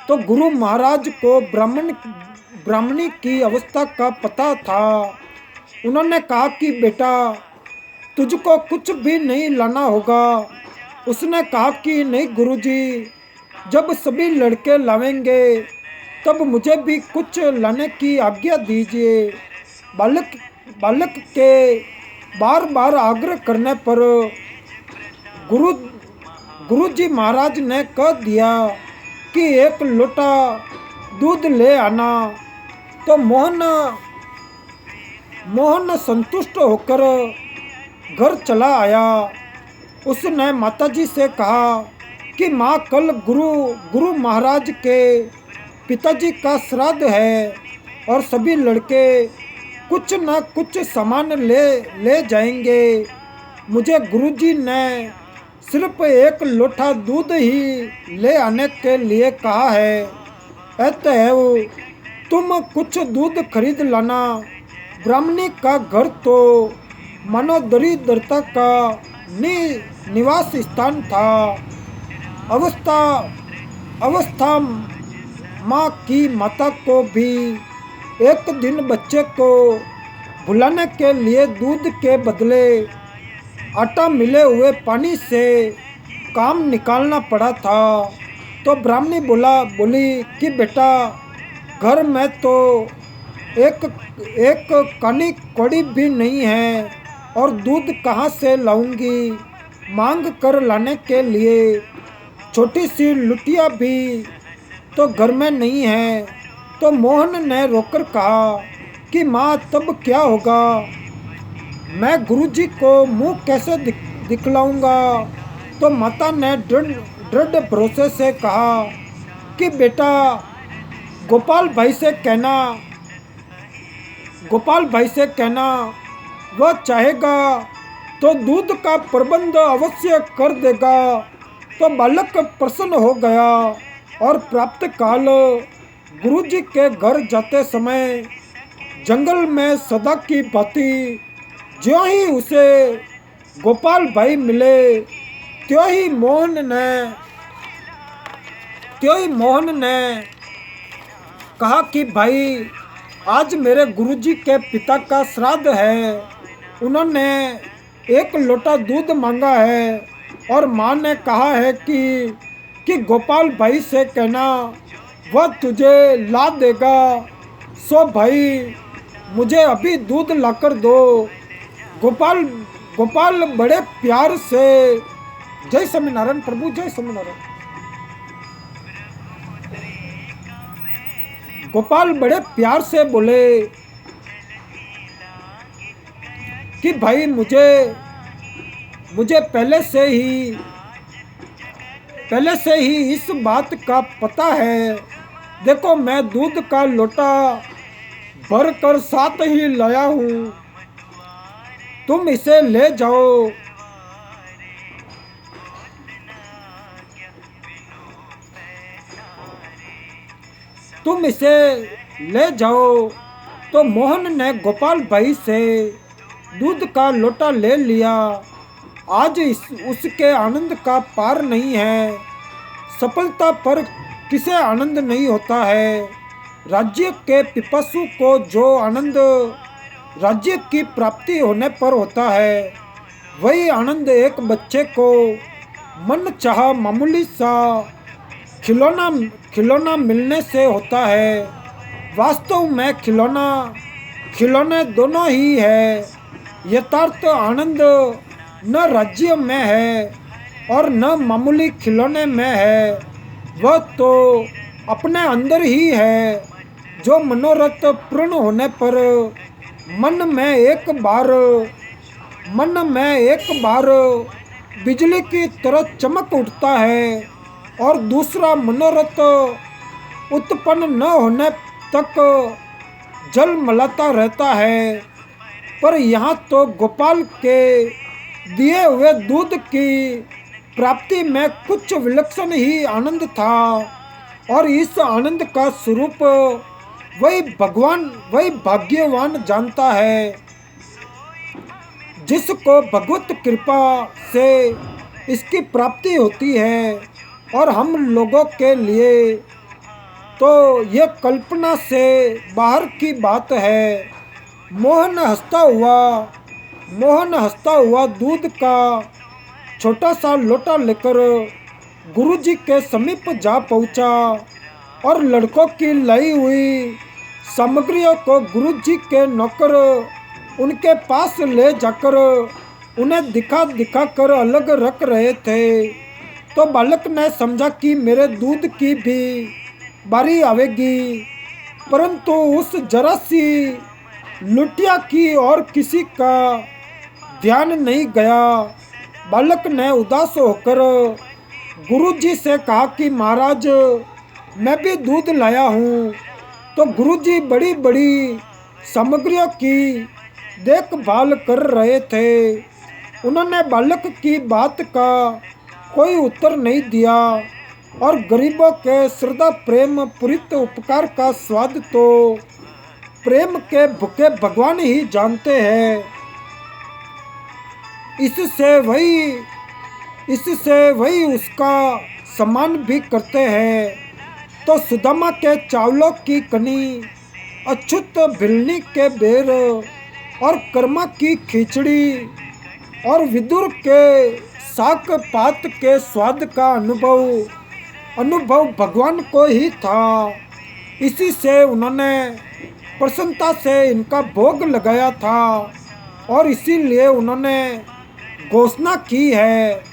तो गुरु महाराज को ब्राह्मणी की अवस्था का पता था। उन्होंने कहा कि बेटा, तुझको कुछ भी नहीं लाना होगा। उसने कहा कि नहीं गुरुजी, जब सभी लड़के लावेंगे तब मुझे भी कुछ लाने की आज्ञा दीजिए। बालक के बार बार आग्रह करने पर गुरुजी महाराज ने कह दिया कि एक लोटा दूध ले आना। तो मोहन संतुष्ट होकर घर चला आया। उसने माताजी से कहा कि माँ, कल गुरु महाराज के पिताजी का श्राद्ध है और सभी लड़के कुछ न कुछ सामान ले जाएंगे। मुझे गुरुजी ने सिर्फ एक लोटा दूध ही ले आने के लिए कहा है। अतएव तुम कुछ दूध खरीद लाना। ब्राह्मणी का घर तो मानो दरिद्रता का निवास स्थान था। अवस्था माँ की माता को भी एक दिन बच्चे को भुलाने के लिए दूध के बदले आटा मिले हुए पानी से काम निकालना पड़ा था। तो ब्राह्मणी बोली कि बेटा, घर में तो एक कानी कौड़ी भी नहीं है और दूध कहाँ से लाऊंगी? मांग कर लाने के लिए छोटी सी लुटिया भी तो घर में नहीं है। तो मोहन ने रोकर कहा कि माँ, तब क्या होगा? मैं गुरुजी को मुंह कैसे दिखलाऊंगा? तो माता ने दृढ़ भरोसे से कहा कि बेटा, गोपाल भाई से कहना वह चाहेगा तो दूध का प्रबंध अवश्य कर देगा। तो बालक प्रसन्न हो गया और प्राप्त काल गुरुजी के घर जाते समय जंगल में सदा की भांति ज्यों ही उसे गोपाल भाई मिले, त्यों ही मोहन ने कहा कि भाई, आज मेरे गुरुजी के पिता का श्राद्ध है। उन्होंने एक लोटा दूध मांगा है और माँ ने कहा है कि गोपाल भाई से कहना वह तुझे ला देगा। सो भाई, मुझे अभी दूध लाकर दो। गोपाल बड़े प्यार से, जय स्वामीनारायण प्रभु, जय स्वामीनारायण। गोपाल बड़े प्यार से बोले कि भाई मुझे पहले से ही इस बात का पता है। देखो मैं दूध का लोटा भर कर साथ ही लाया हूँ, तुम इसे ले जाओ। तुम इसे ले जाओ। तो मोहन ने गोपाल भाई से दूध का लोटा ले लिया। आज उसके आनंद का पार नहीं है। सफलता पर किसे आनंद नहीं होता है। राज्य के पिपासु को जो आनंद राज्य की प्राप्ति होने पर होता है, वही आनंद एक बच्चे को मन चाहा मामूली सा खिलौना मिलने से होता है। वास्तव में खिलौने दोनों ही है। यथार्थ आनंद न राज्य में है और न मामूली खिलौने में है, वह तो अपने अंदर ही है, जो मनोरथ पूर्ण होने पर मन में एक बार बिजली की तरह चमक उठता है और दूसरा मनोरथ उत्पन्न न होने तक झलमलाता रहता है। पर यहाँ तो गोपाल के दिए हुए दूध की प्राप्ति में कुछ विलक्षण ही आनंद था और इस आनंद का स्वरूप वही भाग्यवान जानता है, जिसको भगवत कृपा से इसकी प्राप्ति होती है। और हम लोगों के लिए तो ये कल्पना से बाहर की बात है। मोहन हंसता हुआ दूध का छोटा सा लोटा लेकर गुरुजी के समीप जा पहुंचा और लड़कों की लाई हुई सामग्रियों को गुरुजी के नौकर उनके पास ले जाकर उन्हें दिखा कर अलग रख रहे थे। तो बालक ने समझा कि मेरे दूध की भी बारी आवेगी, परंतु उस जरा सी लुटिया की और किसी का ध्यान नहीं गया। बालक ने उदास होकर गुरुजी से कहा कि महाराज, मैं भी दूध लाया हूँ। तो गुरुजी बड़ी बड़ी सामग्रियों की देखभाल कर रहे थे। उन्होंने बालक की बात का कोई उत्तर नहीं दिया और गरीबों के श्रद्धा प्रेम पूरित उपकार का स्वाद तो प्रेम के भूखे भगवान ही जानते हैं। इससे वही उसका सम्मान भी करते हैं। तो सुदामा के चावलों की कनी, अछूत भिलनी के बेर और कर्मा की खिचड़ी और विदुर के साक पात के स्वाद का अनुभव भगवान को ही था। इसी से उन्होंने प्रसन्नता से इनका भोग लगाया था और इसीलिए उन्होंने घोषणा की है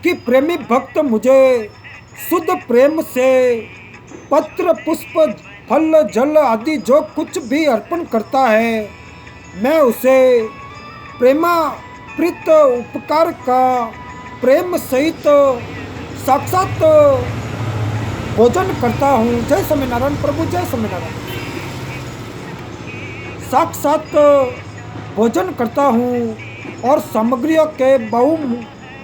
कि प्रेमी भक्त मुझे शुद्ध प्रेम से पत्र पुष्प फल जल आदि जो कुछ भी अर्पण करता है, मैं उसे प्रेमाप्रीत उपकार का प्रेम सहित साक्षात भोजन करता हूँ। जय स्वामीनारायण प्रभु, जय स्वामीनारायण। साक्षात भोजन करता हूँ और सामग्रियों के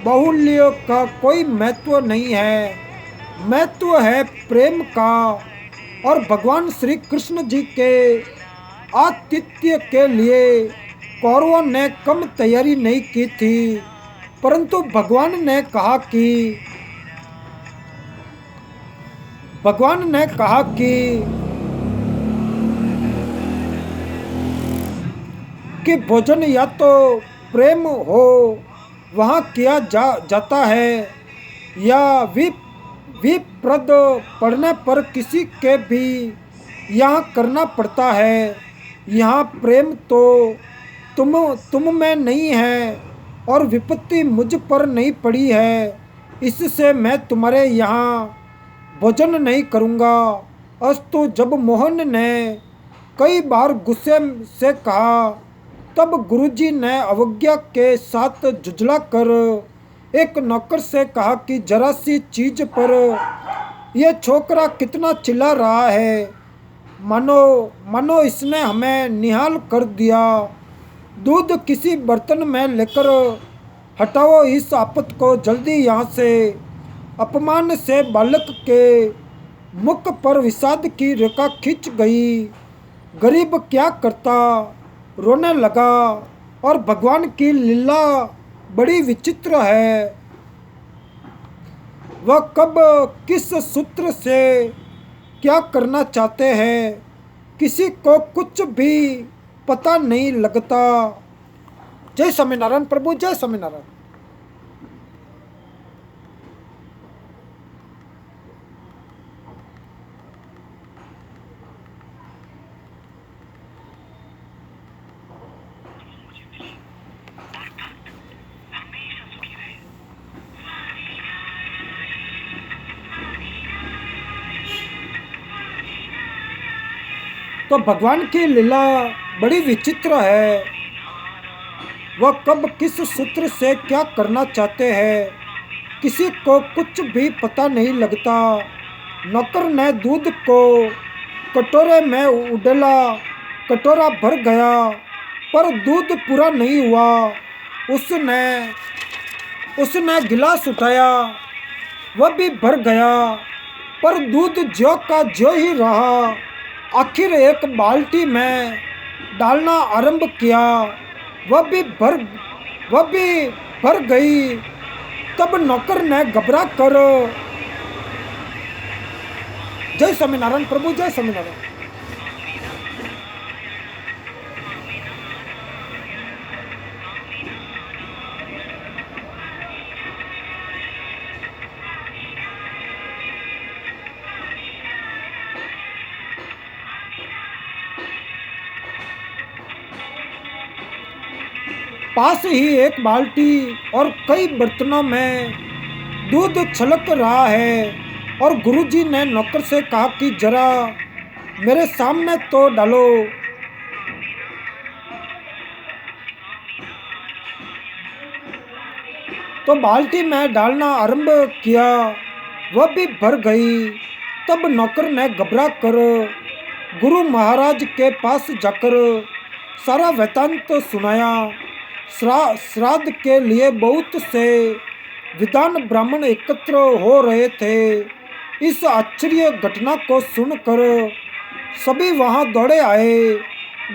बाहुल्य का कोई महत्व नहीं है। महत्व है प्रेम का। और भगवान श्री कृष्ण जी के आतिथ्य के लिए कौरवों ने कम तैयारी नहीं की थी, परंतु भगवान ने कहा कि भोजन या तो प्रेम हो वहाँ किया जाता है या विप्रद पड़ने पर किसी के भी यहाँ करना पड़ता है। यहाँ प्रेम तो तुम में नहीं है और विपत्ति मुझ पर नहीं पड़ी है, इससे मैं तुम्हारे यहाँ भोजन नहीं करूँगा। अस्तु जब मोहन ने कई बार गुस्से से कहा, तब गुरुजी ने अवज्ञा के साथ झुंझला कर एक नौकर से कहा कि जरा सी चीज पर यह छोकरा कितना चिल्ला रहा है, मानो मानो इसने हमें निहाल कर दिया। दूध किसी बर्तन में लेकर हटाओ इस आफत को जल्दी यहाँ से। अपमान से बालक के मुख पर विषाद की रेखा खिंच गई। गरीब क्या करता, रोने लगा। और भगवान की लीला बड़ी विचित्र है, वह कब किस सूत्र से क्या करना चाहते हैं किसी को कुछ भी पता नहीं लगता। जय स्वामीनारायण प्रभु, जय स्वामीनारायण। तो भगवान की लीला बड़ी विचित्र है, वह कब किस सूत्र से क्या करना चाहते हैं किसी को कुछ भी पता नहीं लगता। नौकर ने दूध को कटोरे में उड़ेला, कटोरा भर गया पर दूध पूरा नहीं हुआ। उसने गिलास उठाया, वह भी भर गया पर दूध ज्यों का ज्यों ही रहा। आखिर एक बाल्टी में डालना आरंभ किया, वह भी भर गई। तब नौकर ने घबरा कर, जय स्वामीनारायण प्रभु, जय स्वामीनारायण। पास ही एक बाल्टी और कई बर्तनों में दूध छलक रहा है और गुरुजी ने नौकर से कहा कि जरा मेरे सामने तो डालो। तो बाल्टी में डालना आरंभ किया, वह भी भर गई। तब नौकर ने घबरा कर गुरु महाराज के पास जाकर सारा वृत्तांत सुनाया। श्राद्ध के लिए बहुत से विद्वान ब्राह्मण एकत्र हो रहे थे। इस आश्चर्य घटना को सुनकर सभी वहां दौड़े आए।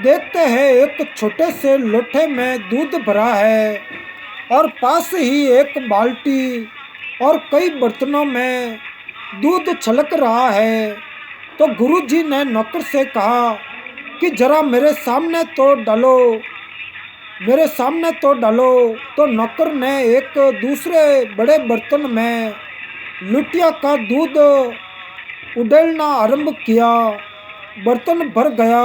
देखते हैं एक छोटे से लोटे में दूध भरा है और पास ही एक बाल्टी और कई बर्तनों में दूध छलक रहा है। तो गुरुजी ने नौकर से कहा कि जरा मेरे सामने तो डालो, मेरे सामने तो डालो। तो नौकर ने एक दूसरे बड़े बर्तन में लुटिया का दूध उड़ेलना आरंभ किया। बर्तन भर गया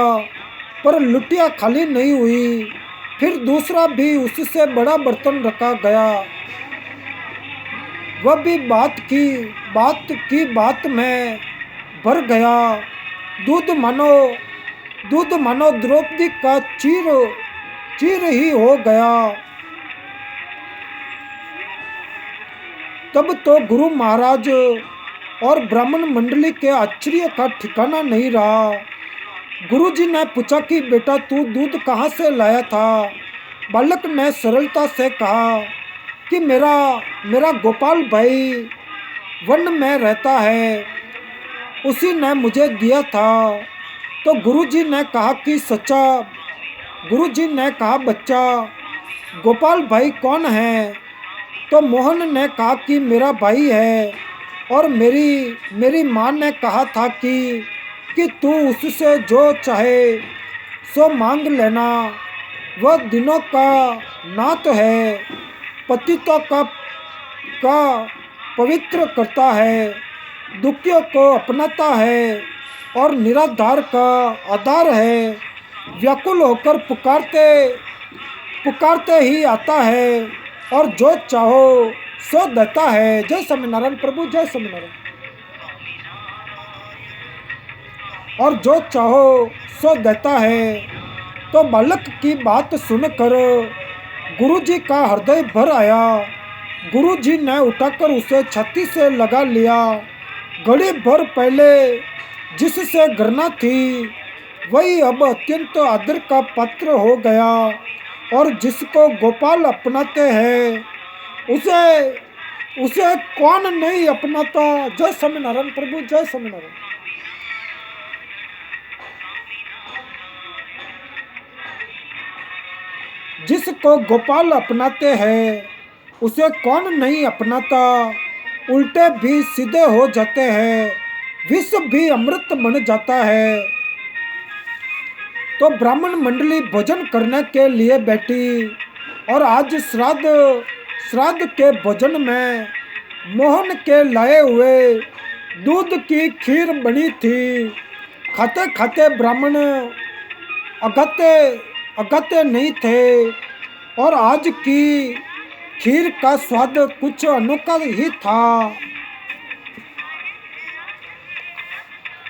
पर लुटिया खाली नहीं हुई। फिर दूसरा भी उससे बड़ा बर्तन रखा गया, वह भी बात में भर गया। दूध मानो द्रौपदी का चीर ही हो गया। तब तो गुरु महाराज और ब्राह्मण मंडली के आश्चर्य का ठिकाना नहीं रहा। गुरुजी ने पूछा कि बेटा तू दूध कहाँ से लाया था। बालक ने सरलता से कहा कि मेरा गोपाल भाई वन में रहता है, उसी ने मुझे दिया था। तो गुरुजी ने कहा कि सच्चा। गुरुजी ने कहा बच्चा गोपाल भाई कौन है। तो मोहन ने कहा कि मेरा भाई है और मेरी माँ ने कहा था कि तू उससे जो चाहे सो मांग लेना। वह दिनों का नाथ है, पतितों का पवित्र करता है, दुखियों को अपनाता है और निराधार का आधार है। व्याकुल होकर पुकारते पुकारते ही आता है और जो चाहो सो देता है। जय स्वामीनारायण प्रभु, जय स्वामीनारायण। और जो चाहो सो देता है। तो बालक की बात सुनकर गुरुजी का हृदय भर आया। गुरुजी ने उठाकर उसे छाती से लगा लिया। घड़ी भर पहले जिससे घृणा थी वही अब अत्यंत आदर का पात्र हो गया, और जिसको गोपाल अपनाते हैं उसे उसे कौन नहीं अपनाता। जय स्वामीनारायण प्रभु, जय स्वामीनारायण। जिसको गोपाल अपनाते हैं उसे कौन नहीं अपनाता। उल्टे भी सीधे हो जाते हैं, विष भी अमृत बन जाता है। तो ब्राह्मण मंडली भोजन करने के लिए बैठी, और आज श्राद्ध के भोजन में मोहन के लाए हुए दूध की खीर बनी थी। खाते खाते ब्राह्मण अगाते नहीं थे, और आज की खीर का स्वाद कुछ अनोखा ही था।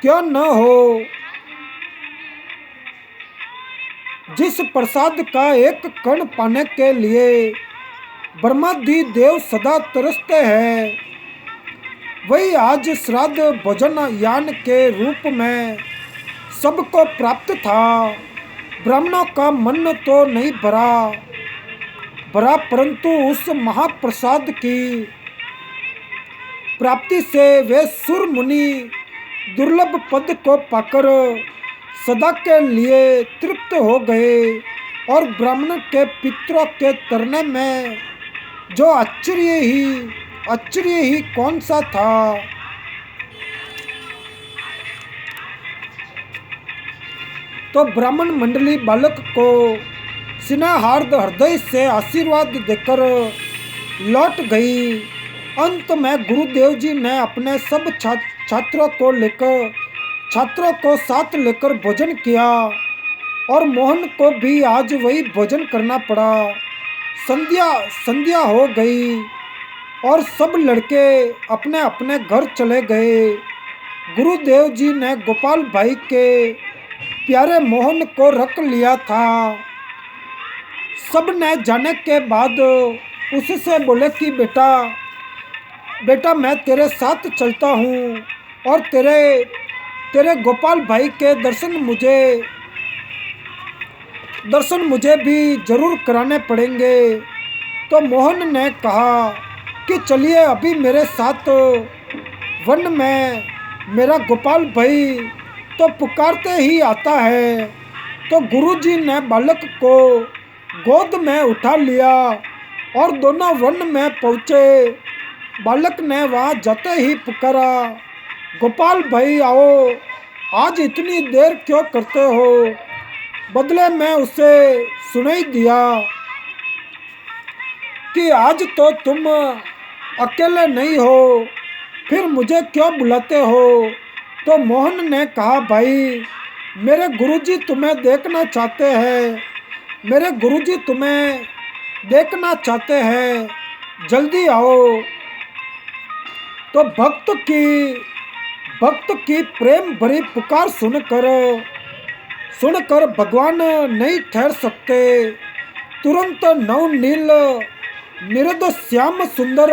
क्यों न हो, जिस प्रसाद का एक कण पाने के लिए ब्रह्मादि देव सदा तरसते हैं, वही आज श्राद्ध भोजन यान के रूप में सबको प्राप्त था। ब्राह्मणों का मन तो नहीं भरा, परंतु उस महाप्रसाद की प्राप्ति से वे सुर मुनि दुर्लभ पद को पाकर सदा के लिए तृप्त हो गए। और ब्राह्मण के पितरों के तरने में जो आश्चर्य ही कौन सा था। तो ब्राह्मण मंडली बालक को स्नेहार्द हृदय से आशीर्वाद देकर लौट गई। अंत में गुरुदेव जी ने अपने सब छात्रों को साथ लेकर भोजन किया, और मोहन को भी आज वही भोजन करना पड़ा। संध्या हो गई और सब लड़के अपने अपने घर चले गए। गुरुदेव जी ने गोपाल भाई के प्यारे मोहन को रख लिया था। सब ने जाने के बाद उससे बोले कि बेटा मैं तेरे साथ चलता हूँ, और तेरे गोपाल भाई के दर्शन मुझे भी जरूर कराने पड़ेंगे। तो मोहन ने कहा कि चलिए, अभी मेरे साथ वन में मेरा गोपाल भाई तो पुकारते ही आता है। तो गुरुजी ने बालक को गोद में उठा लिया और दोनों वन में पहुँचे। बालक ने वहाँ जाते ही पुकारा, गोपाल भाई आओ, आज इतनी देर क्यों करते हो। बदले में उसे सुनाई दिया कि आज तो तुम अकेले नहीं हो, फिर मुझे क्यों बुलाते हो। तो मोहन ने कहा, भाई मेरे गुरुजी तुम्हें देखना चाहते हैं, मेरे गुरुजी तुम्हें देखना चाहते हैं, जल्दी आओ। तो भक्त की प्रेम भरी पुकार सुनकर भगवान नहीं ठहर सकते। तुरंत नवनील निरद श्याम सुंदर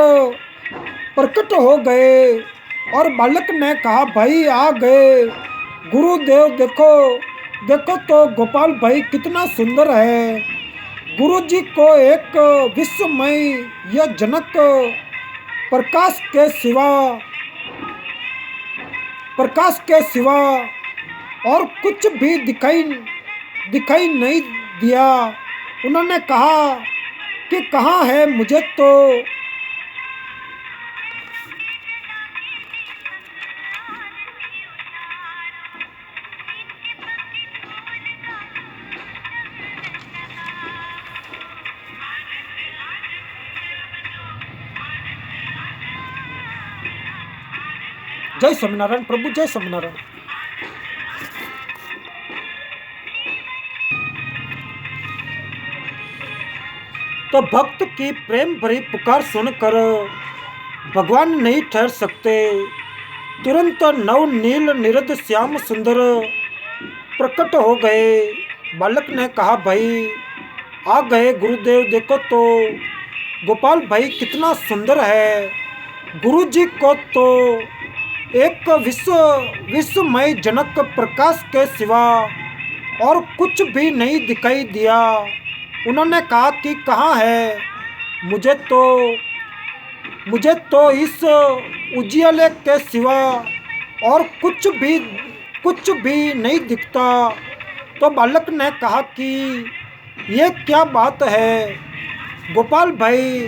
प्रकट हो गए, और बालक ने कहा, भाई आ गए। गुरुदेव देखो तो गोपाल भाई कितना सुंदर है। गुरुजी को एक विस्मय या जनक प्रकाश के सिवा और कुछ भी दिखाई नहीं दिया। उन्होंने कहा कि कहाँ है, मुझे तो जय स्वामीनारायण प्रभु, जय स्वामीनारायण। तो भक्त की प्रेम भरी पुकार सुनकर भगवान नहीं ठहर सकते। तुरंत नव नील निरद श्याम सुंदर प्रकट हो गए। बालक ने कहा, भाई आ गए गुरुदेव, देखो तो गोपाल भाई कितना सुंदर है। गुरु जी को तो एक विश्वमय जनक प्रकाश के सिवा और कुछ भी नहीं दिखाई दिया। उन्होंने कहा कि कहाँ है, मुझे तो इस उजियाले के सिवा और कुछ भी नहीं दिखता। तो बालक ने कहा कि ये क्या बात है गोपाल भाई,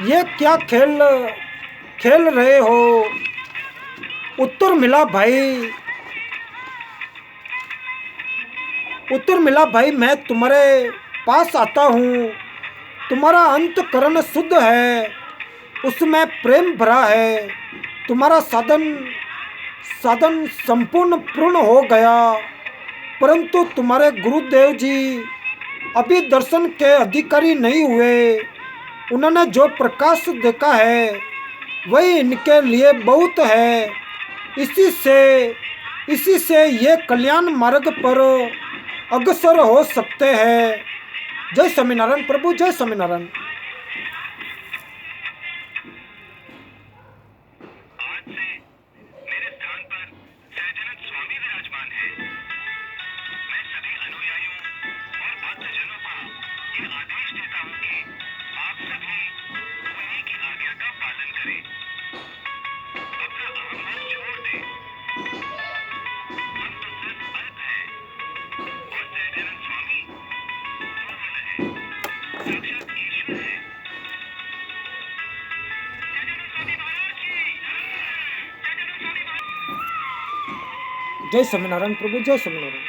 ये क्या खेल रहे हो। उत्तर मिला भाई, मैं तुम्हारे पास आता हूँ। तुम्हारा अंतकरण शुद्ध है, उसमें प्रेम भरा है। तुम्हारा साधन संपूर्ण पूर्ण हो गया, परंतु तुम्हारे गुरुदेव जी अभी दर्शन के अधिकारी नहीं हुए। उन्होंने जो प्रकाश देखा है वही इनके लिए बहुत है। इसी से ये कल्याण मार्ग पर अग्रसर हो सकते हैं। जय स्वामीनारायण प्रभु, जय स्वामीनारायण। जय स्वामीनारायण प्रभु, जय स्वामीनारायण।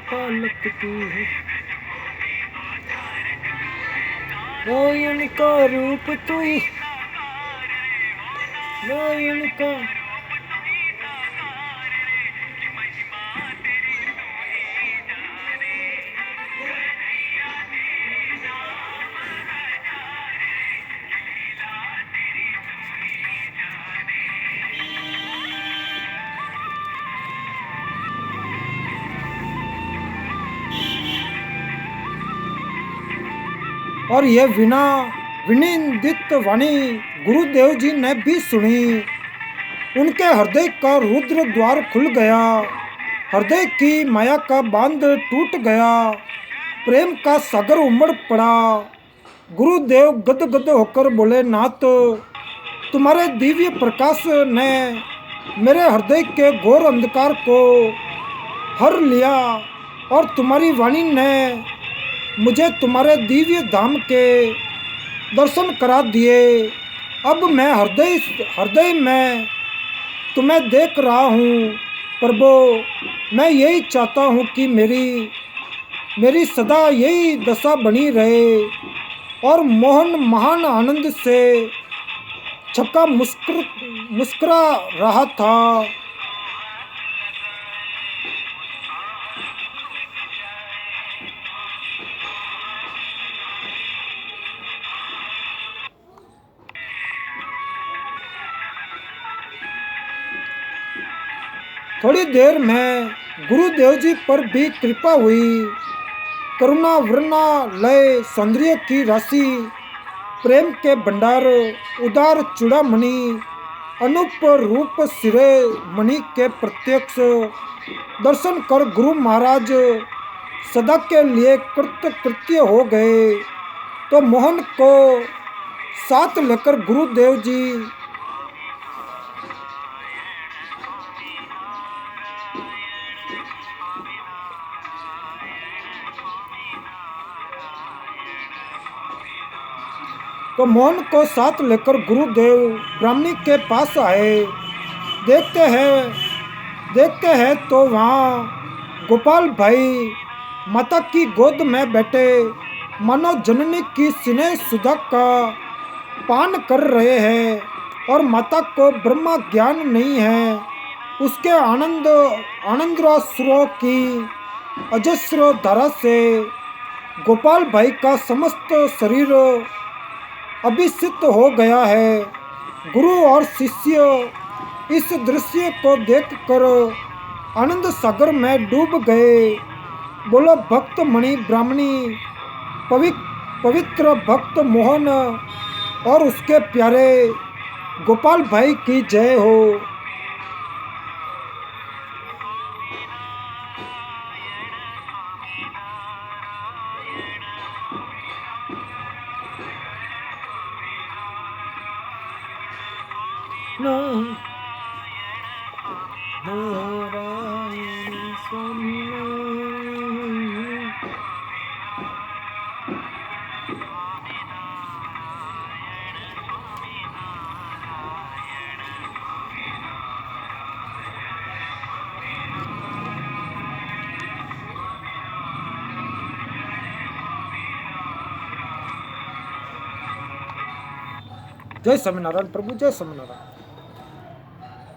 पालक तू है, नयन का रूप तू, नयन का। और यह विनिंदित वाणी गुरुदेव जी ने भी सुनी। उनके हृदय का रुद्र द्वार खुल गया, हृदय की माया का बांध टूट गया, प्रेम का सागर उमड़ पड़ा। गुरुदेव गदगद होकर बोले, नाथ, तुम्हारे दिव्य प्रकाश ने मेरे हृदय के घोर अंधकार को हर लिया और तुम्हारी वाणी ने मुझे तुम्हारे दिव्य धाम के दर्शन करा दिए। अब मैं हृदय में तुम्हें देख रहा हूँ। प्रभु, मैं यही चाहता हूँ कि मेरी सदा यही दशा बनी रहे। और मोहन महान आनंद से छक्का मुस्कुरा रहा था। थोड़ी देर में गुरुदेव जी पर भी कृपा हुई। करुणा वरुणा लय सौंदर्य की राशि, प्रेम के भंडार, उदार चूड़ामणि, अनूप रूप सिरे मणि के प्रत्यक्ष दर्शन कर गुरु महाराज सदा के लिए कृतकृत्य हो गए। तो मोहन को साथ लेकर गुरुदेव जी गुरुदेव ब्राह्मणी के पास आए। देखते हैं तो वहाँ गोपाल भाई माता की गोद में बैठे मानो जननी की स्नेह सुधा का पान कर रहे हैं, और माता को ब्रह्म ज्ञान नहीं है। उसके आनंदाश्रुओं की अजस्र धारा से गोपाल भाई का समस्त शरीर अभिषिक्त हो गया है। गुरु और शिष्य इस दृश्य को देखकर आनंद सागर में डूब गए। बोलो भक्त मणि ब्राह्मणी, पवित्र भक्त मोहन और उसके प्यारे गोपाल भाई की जय हो। जय स्वामीनारायण प्रभु, जय स्वामीनारायण।